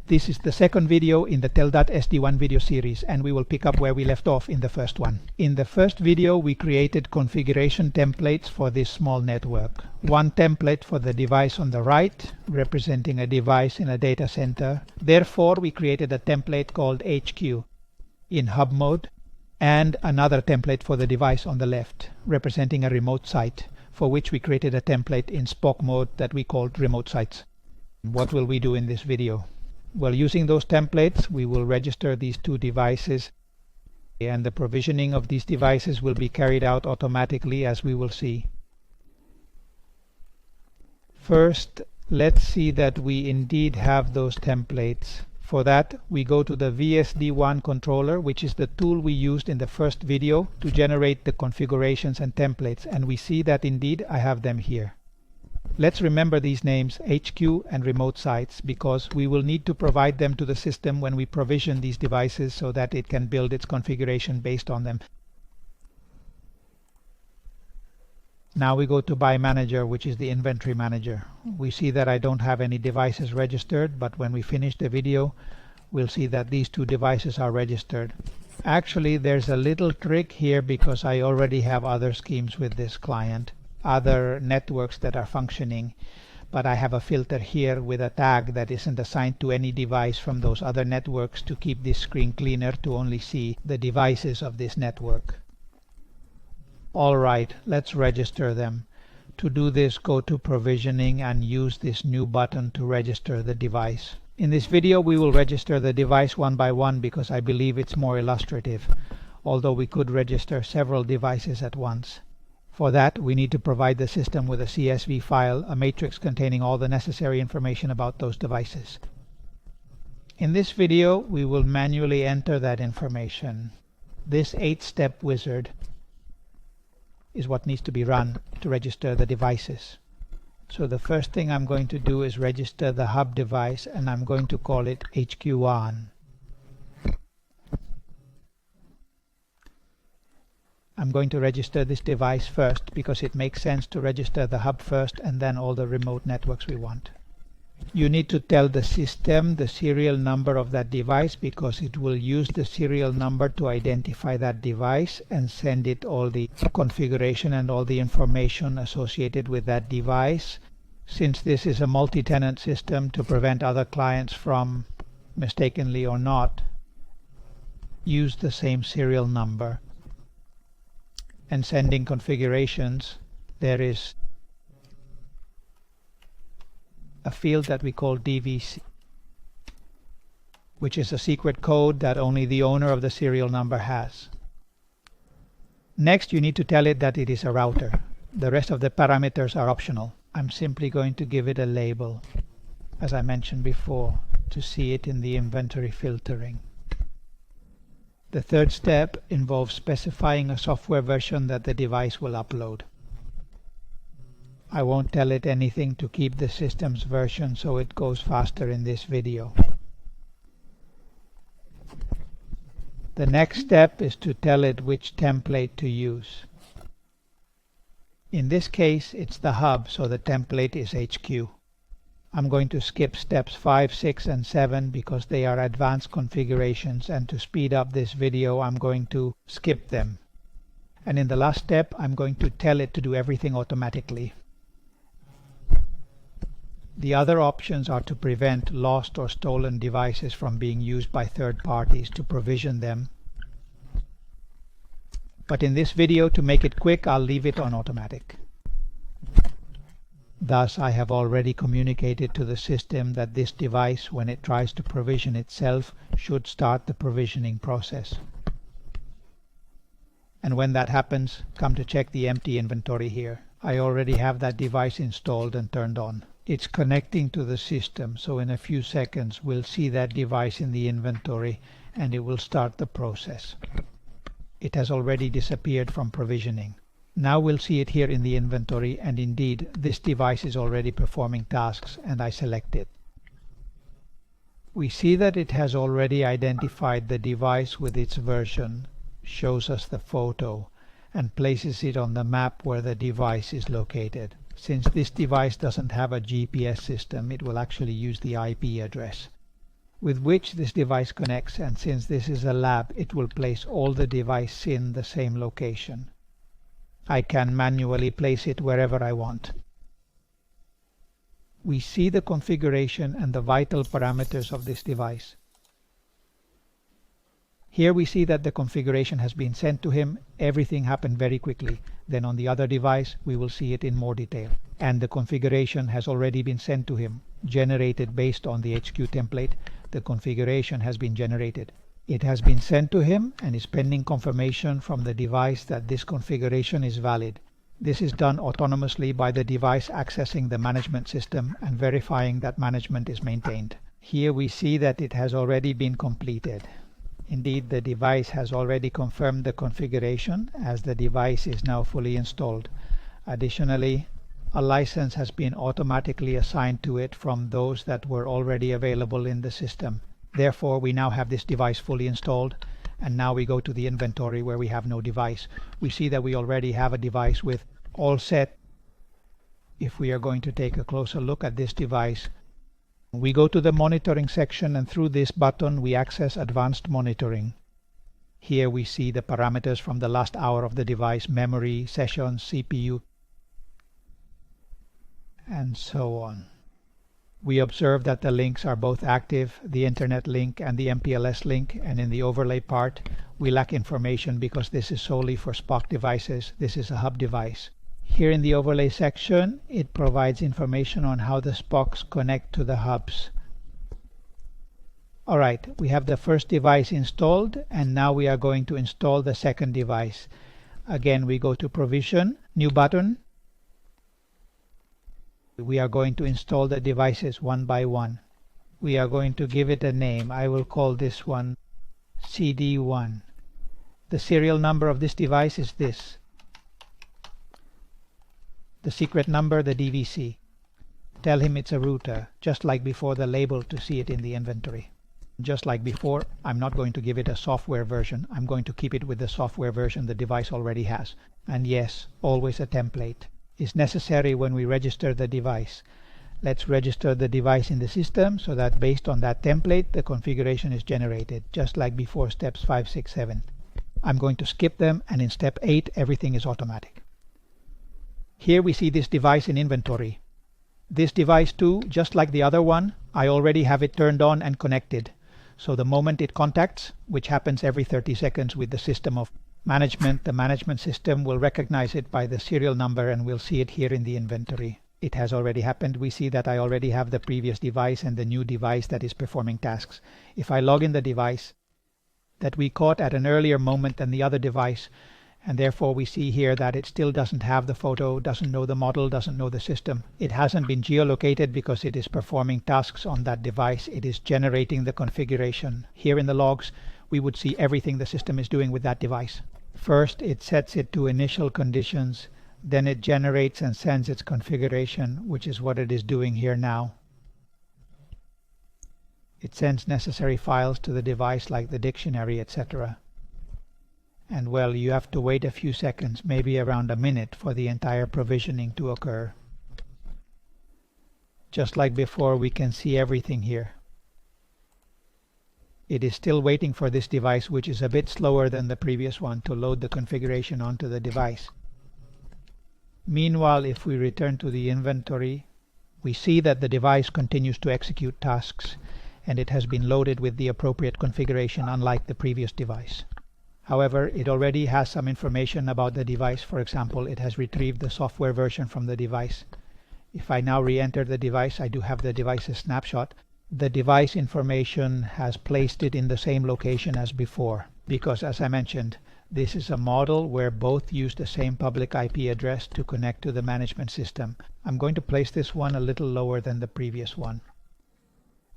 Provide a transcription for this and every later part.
This is the second video in the Teldat SD-WAN video series, and we will pick up where we left off in the first one. In the first video we created configuration templates for this small network. One template for the device on the right, representing a device in a data center. Therefore we created a template called HQ in hub mode, and another template for the device on the left, representing a remote site, for which we created a template in Spock mode that we called remote sites. What will we do in this video? Well, using those templates we will register these two devices, and the provisioning of these devices will be carried out automatically, as we will see. First, let's see that we indeed have those templates. For that we go to the be.SDWAN controller, which is the tool we used in the first video to generate the configurations and templates, and we see that indeed I have them here. Let's remember these names, HQ and remote sites, because we will need to provide them to the system when we provision these devices so that it can build its configuration based on them. Now we go to be.Manager, which is the inventory manager. We see that I don't have any devices registered, but when we finish the video we'll see that these two devices are registered. Actually, there's a little trick here, because I already have other schemes with this client, other networks that are functioning, but I have a filter here with a tag that isn't assigned to any device from those other networks to keep this screen cleaner, to only see the devices of this network. Alright, let's register them. To do this, go to provisioning and use this new button to register the device. In this video we will register the device one by one because I believe it's more illustrative, although we could register several devices at once. For that we need to provide the system with a CSV file, a matrix containing all the necessary information about those devices. In this video we will manually enter that information. This 8-step wizard is what needs to be run to register the devices. So the first thing I'm going to do is register the hub device, and I'm going to call it HQ1. I'm going to register this device first because it makes sense to register the hub first and then all the remote networks we want. You need to tell the system the serial number of that device, because it will use the serial number to identify that device and send it all the configuration and all the information associated with that device. Since this is a multi-tenant system, to prevent other clients from, mistakenly or not, use the same serial number and sending configurations, there is a field that we call DVC, which is a secret code that only the owner of the serial number has. Next, you need to tell it that it is a router. The rest of the parameters are optional. I'm simply going to give it a label, as I mentioned before, to see it in the inventory filtering. The third step involves specifying a software version that the device will upload. I won't tell it anything to keep the system's version so it goes faster in this video. The next step is to tell it which template to use. In this case it's the hub, so the template is HQ. I'm going to skip steps 5, 6 and 7 because they are advanced configurations, and to speed up this video I'm going to skip them. And in the last step I'm going to tell it to do everything automatically. The other options are to prevent lost or stolen devices from being used by third parties, to provision them. But in this video, to make it quick, I'll leave it on automatic. Thus, I have already communicated to the system that this device, when it tries to provision itself, should start the provisioning process. And when that happens, come to check the empty inventory here. I already have that device installed and turned on. It's connecting to the system, so in a few seconds we'll see that device in the inventory and it will start the process. It has already disappeared from provisioning. Now we'll see it here in the inventory, and indeed this device is already performing tasks, and I select it. We see that it has already identified the device with its version, shows us the photo, and places it on the map where the device is located. Since this device doesn't have a GPS system, it will actually use the IP address. with which this device connects, and since this is a lab, it will place all the devices in the same location. I can manually place it wherever I want. We see the configuration and the vital parameters of this device. Here we see that the configuration has been sent to him. Everything happened very quickly. Then on the other device we will see it in more detail. And the configuration has already been sent to him, generated based on the HQ template. The configuration has been generated. It has been sent to him and is pending confirmation from the device that this configuration is valid. This is done autonomously by the device accessing the management system and verifying that management is maintained. Here we see that it has already been completed. Indeed, the device has already confirmed the configuration as the device is now fully installed. Additionally, a license has been automatically assigned to it from those that were already available in the system. Therefore, we now have this device fully installed, and now we go to the inventory where we have no device. We see that we already have a device with all set. If we are going to take a closer look at this device, we go to the monitoring section, and through this button we access advanced monitoring. Here we see the parameters from the last hour of the device, memory, sessions, CPU, and so on. We observe that the links are both active, the internet link and the MPLS link, and in the overlay part we lack information because this is solely for Spock devices. This is a hub device. Here in the overlay section it provides information on how the Spocks connect to the hubs. Alright, we have the first device installed, and now we are going to install the second device. Again, we go to Provision, New button. We are going to install the devices one by one. We are going to give it a name. I will call this one CD1. The serial number of this device is this. The secret number, the DVC. Tell him it's a router, just like before, the label to see it in the inventory. Just like before, I'm not going to give it a software version. I'm going to keep it with the software version the device already has. And yes, always a template is necessary when we register the device. Let's register the device in the system so that based on that template the configuration is generated, just like before steps 5, 6, 7. I'm going to skip them, and in step 8 everything is automatic. Here we see this device in inventory. This device too, just like the other one, I already have it turned on and connected. So the moment it contacts, which happens every 30 seconds with the system of management, the management system will recognize it by the serial number and we'll see it here in the inventory. It has already happened. We see that I already have the previous device and the new device that is performing tasks. If I log in the device that we caught at an earlier moment than the other device, and therefore we see here that it still doesn't have the photo, doesn't know the model, doesn't know the system. It hasn't been geolocated because it is performing tasks on that device. It is generating the configuration. Here in the logs we would see everything the system is doing with that device. First it sets it to initial conditions, then it generates and sends its configuration, which is what it is doing here now. It sends necessary files to the device like the dictionary, etc. And well, you have to wait a few seconds, maybe around a minute, for the entire provisioning to occur. Just like before, we can see everything here. It is still waiting for this device, which is a bit slower than the previous one, to load the configuration onto the device. Meanwhile, if we return to the inventory, we see that the device continues to execute tasks, and it has been loaded with the appropriate configuration, unlike the previous device. However, it already has some information about the device. For example, it has retrieved the software version from the device. If I now re-enter the device, I do have the device's snapshot. The device information has placed it in the same location as before, because as I mentioned, this is a model where both use the same public IP address to connect to the management system. I'm going to place this one a little lower than the previous one.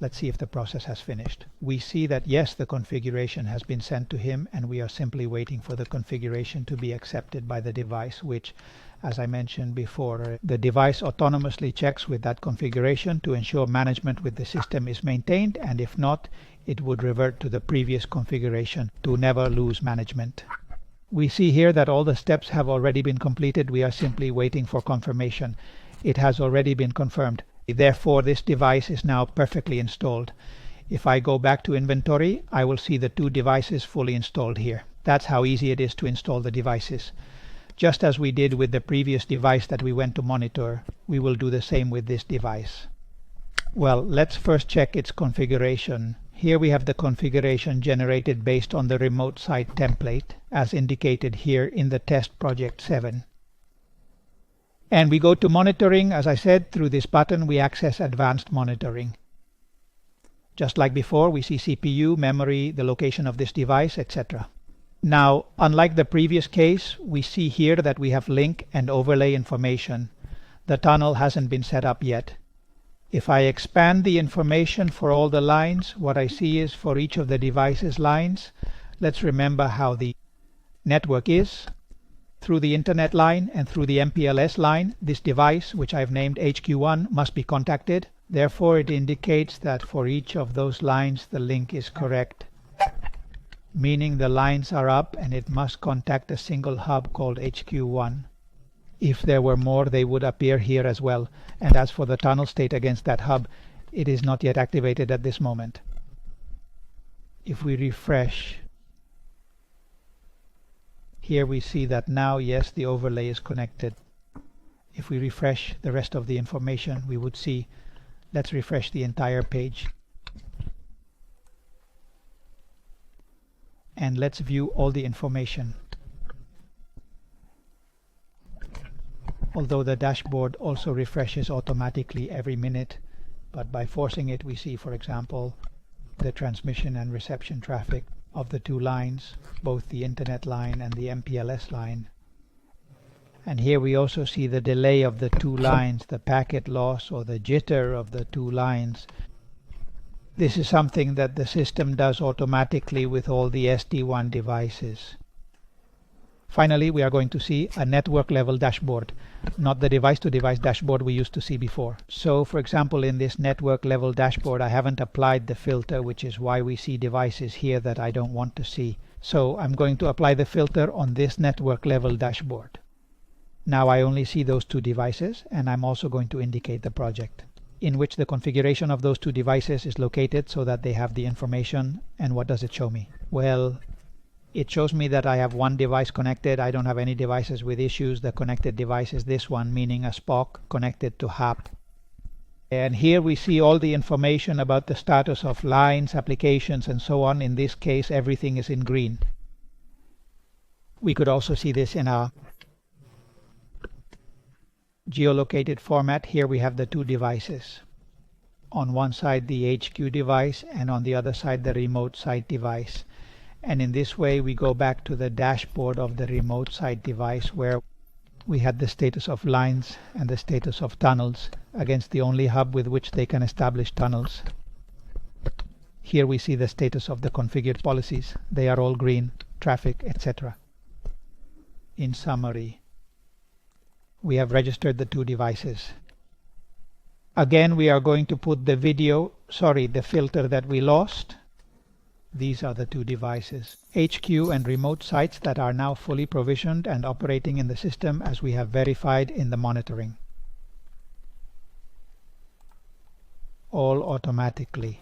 Let's see if the process has finished. We see that yes, the configuration has been sent to him, and we are simply waiting for the configuration to be accepted by the device, which, as I mentioned before, the device autonomously checks with that configuration to ensure management with the system is maintained, and if not, it would revert to the previous configuration to never lose management. We see here that all the steps have already been completed. We are simply waiting for confirmation. It has already been confirmed. Therefore, this device is now perfectly installed. If I go back to inventory, I will see the 2 devices fully installed here. That's how easy it is to install the devices. Just as we did with the previous device that we went to monitor, we will do the same with this device. Well, let's first check its configuration. Here we have the configuration generated based on the remote site template, as indicated here in the test project 7. And we go to monitoring. As I said, through this button we access advanced monitoring. Just like before, we see CPU, memory, the location of this device, etc. Now, unlike the previous case, we see here that we have link and overlay information. The tunnel hasn't been set up yet. If I expand the information for all the lines, what I see is for each of the device's lines, let's remember how the network is. Through the internet line and through the MPLS line, this device, which I've named HQ1, must be contacted. Therefore, it indicates that for each of those lines the link is correct, meaning the lines are up and it must contact a single hub called HQ1. If there were more, they would appear here as well. And as for the tunnel state against that hub, it is not yet activated at this moment. If we refresh, here we see that now, yes, the overlay is connected. If we refresh the rest of the information, we would see, let's refresh the entire page. And let's view all the information. Although the dashboard also refreshes automatically every minute, but by forcing it we see, for example, the transmission and reception traffic of the 2 lines, both the internet line and the MPLS line. And here we also see the delay of the 2 lines, the packet loss or the jitter of the 2 lines. This is something that the system does automatically with all the SD-WAN devices. Finally, we are going to see a network level dashboard, not the device-to-device dashboard we used to see before. So, for example, in this network level dashboard, I haven't applied the filter, which is why we see devices here that I don't want to see. So I'm going to apply the filter on this network level dashboard. Now I only see those 2 devices, and I'm also going to indicate the project, in which the configuration of those 2 devices is located so that they have the information. And what does it show me? Well, it shows me that I have 1 device connected. I don't have any devices with issues. The connected device is this one, meaning a SPOC connected to HAP. And here we see all the information about the status of lines, applications, and so on. In this case, everything is in green. We could also see this in a geolocated format. Here we have the 2 devices. On one side the HQ device, and on the other side the remote site device. And in this way we go back to the dashboard of the remote site device, where we had the status of lines and the status of tunnels against the only hub with which they can establish tunnels. Here we see the status of the configured policies. They are all green, traffic, etc. In summary, we have registered the 2 devices. Again, we are going to put the the filter that we lost. These are the 2 devices, HQ and remote sites, that are now fully provisioned and operating in the system as we have verified in the monitoring. All automatically.